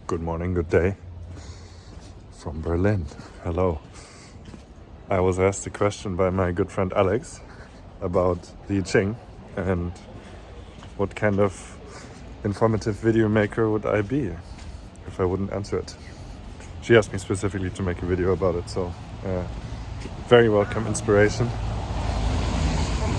Good morning, good day from Berlin. Hello. I was asked a question by my good friend Alex about the I Ching and what kind of informative video maker would I be if I wouldn't answer it. She asked me specifically to make a video about it, so very welcome inspiration.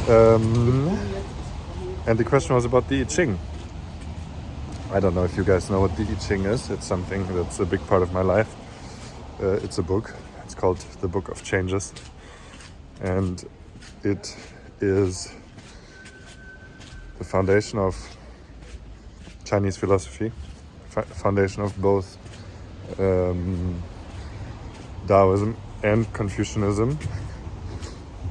And the question was about the I Ching. I don't know if you guys know what the I Ching is. It's something that's a big part of my life. It's a book. It's called The Book of Changes. And it is the foundation of Chinese philosophy, foundation of both Taoism and Confucianism.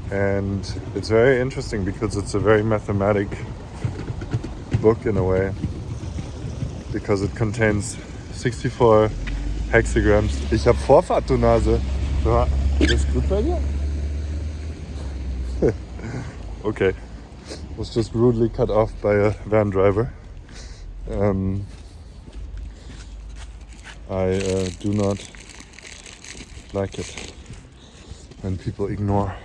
And it's very interesting because it's a very mathematic book in a way, because it contains 64 hexagrams. Ich hab Vorfahrt, du Nase. Alles gut bei dir? Okay. Was just rudely cut off by a van driver. I do not like it when people ignore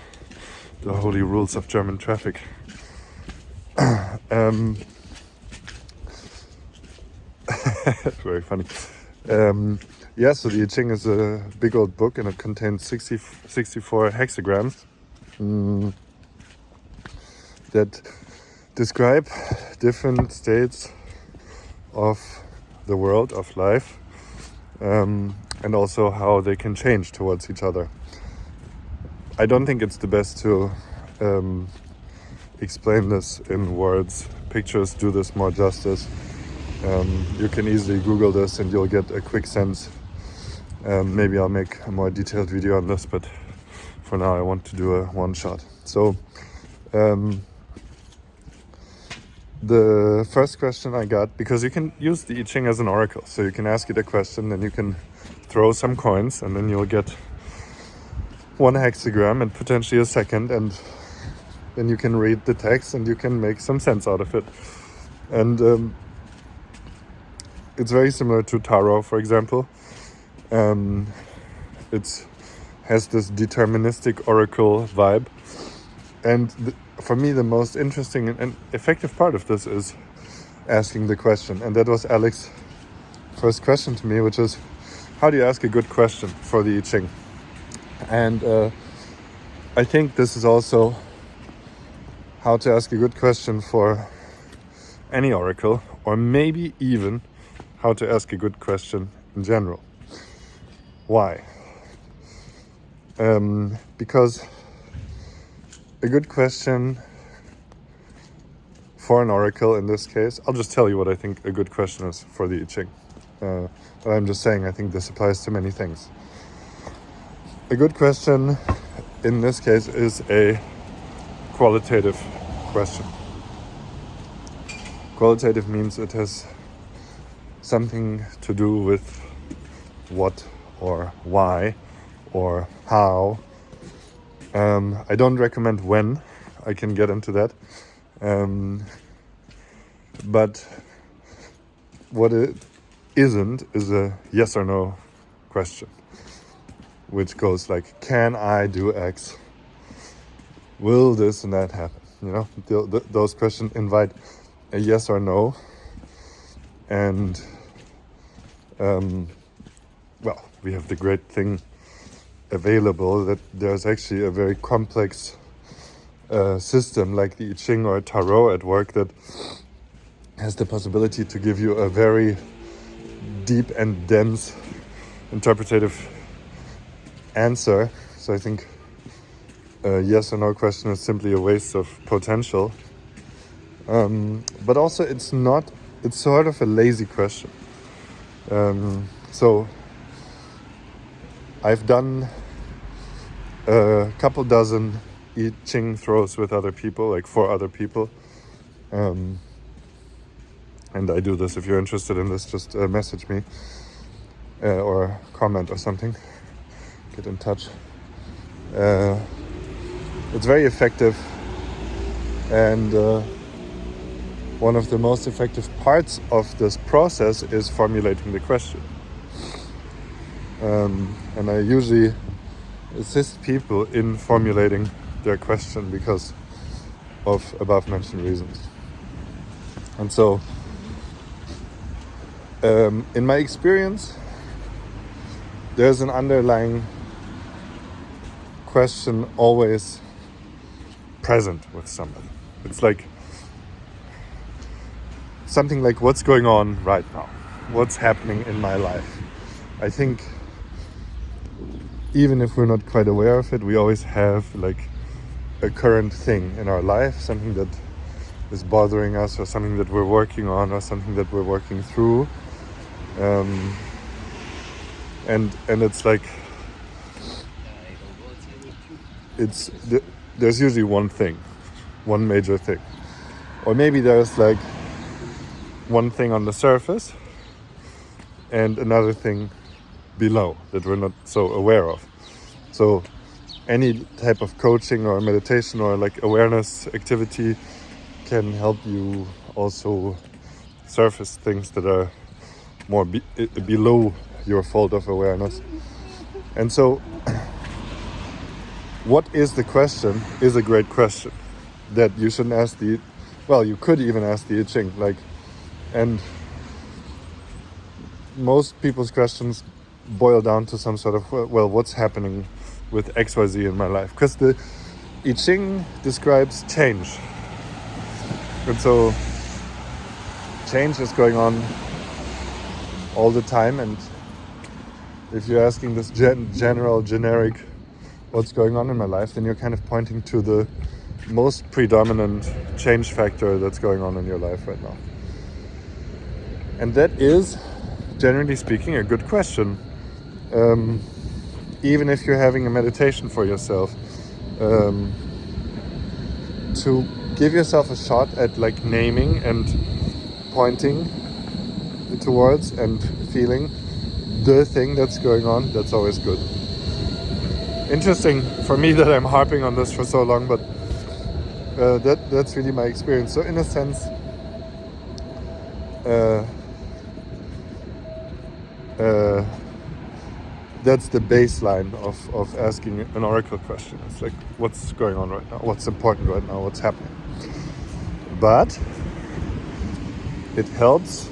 the holy rules of German traffic. Very funny. So the I Ching is a big old book and it contains 64 hexagrams that describe different states of the world, of life, and also how they can change towards each other. I don't think it's the best to explain this in words. Pictures do this more justice. You can easily Google this and you'll get a quick sense. Maybe I'll make a more detailed video on this, but for now I want to do a one shot. So the first question I got, because you can use the I Ching as an oracle, so you can ask it a question, then you can throw some coins and then you'll get one hexagram and potentially a second, and then you can read the text and you can make some sense out of it. And it's very similar to tarot, for example. It has this deterministic oracle vibe. And for me, the most interesting and effective part of this is asking the question. And that was Alex's first question to me, which is, how do you ask a good question for the I Ching? And I think this is also how to ask a good question for any oracle, or maybe even how to ask a good question in general. Why? Because a good question for an oracle, in this case, I'll just tell you what I think a good question is for the I Ching. But I'm just saying, I think this applies to many things. A good question, in this case, is a qualitative question. Qualitative means it has something to do with what or why or how. I don't recommend when. I can get into that. But what it isn't is a yes or no question, which goes like, can I do X? Will this and that happen? You know, those questions invite a yes or no. And we have the great thing available that there's actually a very complex system like the I Ching or Tarot at work that has the possibility to give you a very deep and dense interpretative answer. So I think a yes or no question is simply a waste of potential. But also it's sort of a lazy question. So I've done a couple dozen I Ching throws with other people, like 4 other people. And I do this. If you're interested in this, just message me or comment or something. Get in touch. It's very effective, and one of the most effective parts of this process is formulating the question. And I usually assist people in formulating their question because of above mentioned reasons. And so, in my experience, there's an underlying question always present with somebody. It's like something like, what's going on right now? What's happening in my life? I think even if we're not quite aware of it, we always have like a current thing in our life, something that is bothering us, or something that we're working on, or something that we're working through. And it's like there's usually one thing, one major thing, or maybe there's like one thing on the surface and another thing below that we're not so aware of. So any type of coaching or meditation or like awareness activity can help you also surface things that are more below your fold of awareness. And so what is the question is a great question that you shouldn't ask you could even ask the I Ching, and most people's questions boil down to some sort of, what's happening with XYZ in my life? Because the I Ching describes change. And so change is going on all the time, and if you're asking this generic what's going on in my life, then you're kind of pointing to the most predominant change factor that's going on in your life right now. And that is, generally speaking, a good question. Even if you're having a meditation for yourself, to give yourself a shot at like naming and pointing towards and feeling the thing that's going on, that's always good. Interesting for me that I'm harping on this for so long, but that's really my experience. So in a sense, that's the baseline of asking an oracle question. It's like, what's going on right now? What's important right now? What's happening? But it helps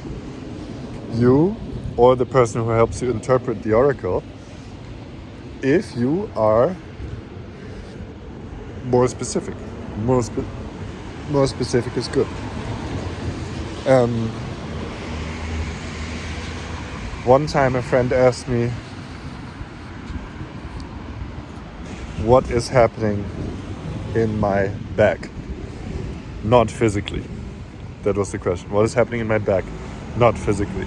you, or the person who helps you interpret the oracle, if you are more specific. More specific is good. One time a friend asked me, what is happening in my back? Not physically. That was the question. What is happening in my back? Not physically.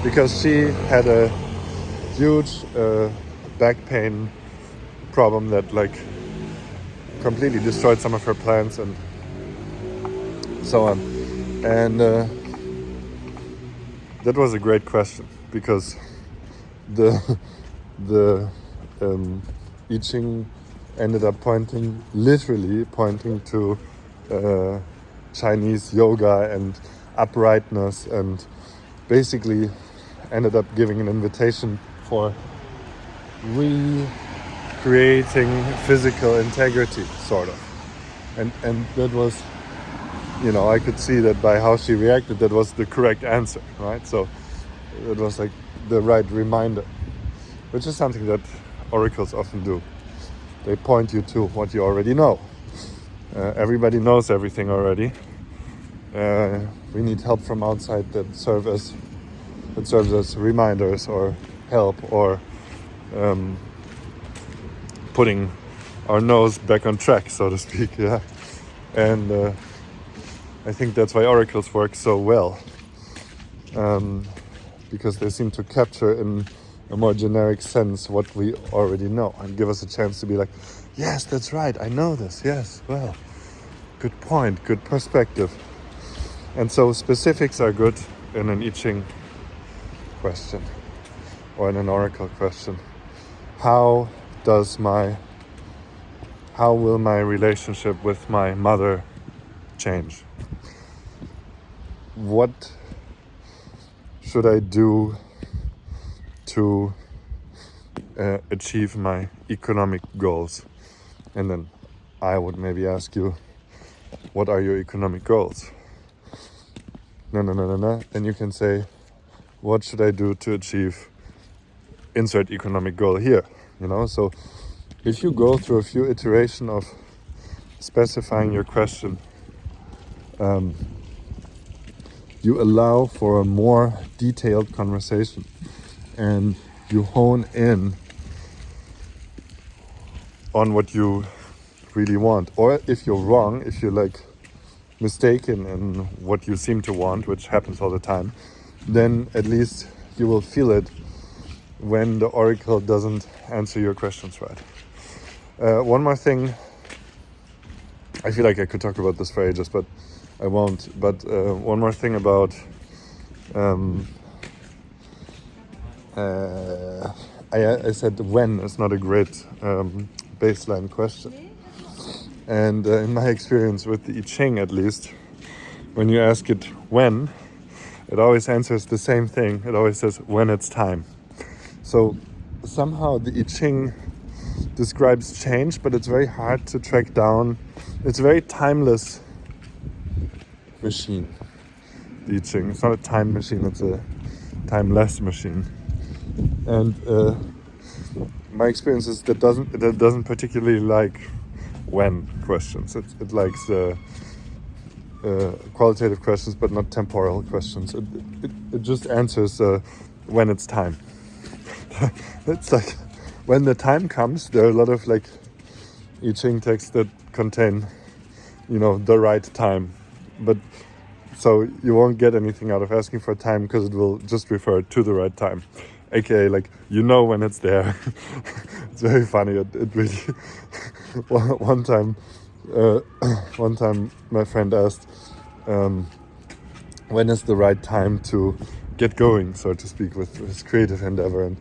Because she had a huge back pain problem that like completely destroyed some of her plans and so on. And that was a great question, because the I Ching ended up literally pointing to Chinese yoga and uprightness, and basically ended up giving an invitation for recreating physical integrity, sort of. And that was, I could see that by how she reacted, that was the correct answer, right? So it was like the right reminder, which is something that oracles often do. They point you to what you already know. Everybody knows everything already. We need help from outside that serves as reminders or help, or putting our nose back on track, so to speak. Yeah, and I think that's why oracles work so well, because they seem to capture in a more generic sense what we already know, and give us a chance to be like, yes, that's right, I know this, yes, well, good point, good perspective. And so specifics are good in an I Ching question or in an oracle question. How will my relationship with my mother change? What should I do to achieve my economic goals? And then I would maybe ask you, what are your economic goals? No. And you can say, what should I do to achieve insert economic goal here? So if you go through a few iterations of specifying your question, you allow for a more detailed conversation, and you hone in on what you really want. Or if you're wrong, if you're mistaken in what you seem to want, which happens all the time, then at least you will feel it when the oracle doesn't answer your questions right. One more thing, I feel like I could talk about this for ages, but I won't. But one more thing about I said when is not a great baseline question. And in my experience with the I Ching, at least, when you ask it when, it always answers the same thing. It always says when it's time. So somehow the I Ching describes change, but it's very hard to track down. It's a very timeless machine, the I Ching. It's not a time machine, it's a timeless machine. And my experience is that it doesn't particularly like when questions. It likes qualitative questions, but not temporal questions. It just answers when it's time. It's like when the time comes. There are a lot of I Ching texts that contain, the right time, but so you won't get anything out of asking for time because it will just refer to the right time, aka when it's there. It's very funny. It really. One time my friend asked, when is the right time to get going, so to speak, with his creative endeavor, and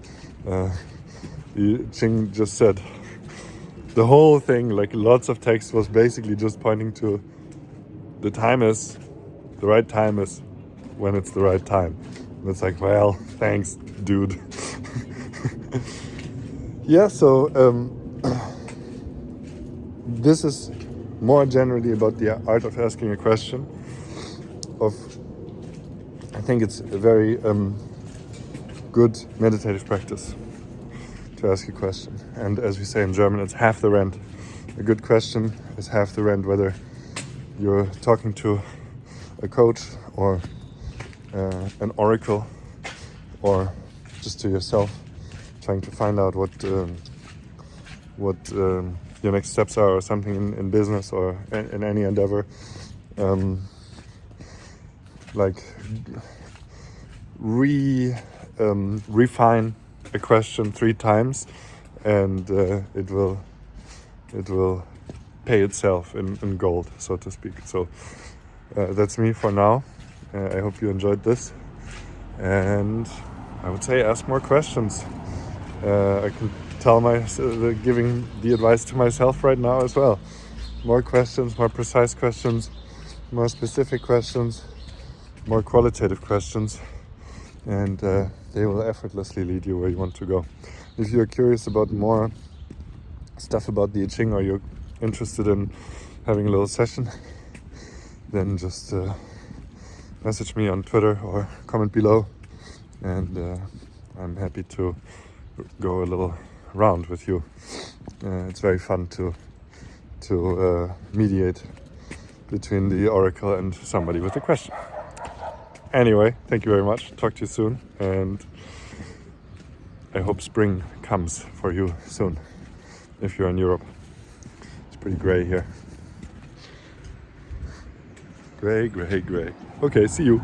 the Ching just said the whole thing, lots of text, was basically just pointing to the right time is when it's the right time. And it's well, thanks, dude. Yeah, so this is more generally about the art of asking a question. I think it's a very good meditative practice to ask a question. And as we say in German, it's half the rent. A good question is half the rent, whether you're talking to a coach or an oracle, or just to yourself, trying to find out what your next steps are, or something in business or in any endeavor. Refine a question 3 times, and it will pay itself in gold, so to speak. So that's me for now. I hope you enjoyed this, and I would say ask more questions. I can tell giving the advice to myself right now as well. More questions, more precise questions, more specific questions, more qualitative questions, and they will effortlessly lead you where you want to go. If you're curious about more stuff about the I Ching, or you're interested in having a little session, then just message me on Twitter or comment below, and I'm happy to go a little round with you. It's very fun to mediate between the oracle and somebody with a question. Anyway, thank you very much. Talk to you soon, and I hope spring comes for you soon if you're in Europe. It's pretty gray here. Gray. Okay, see you.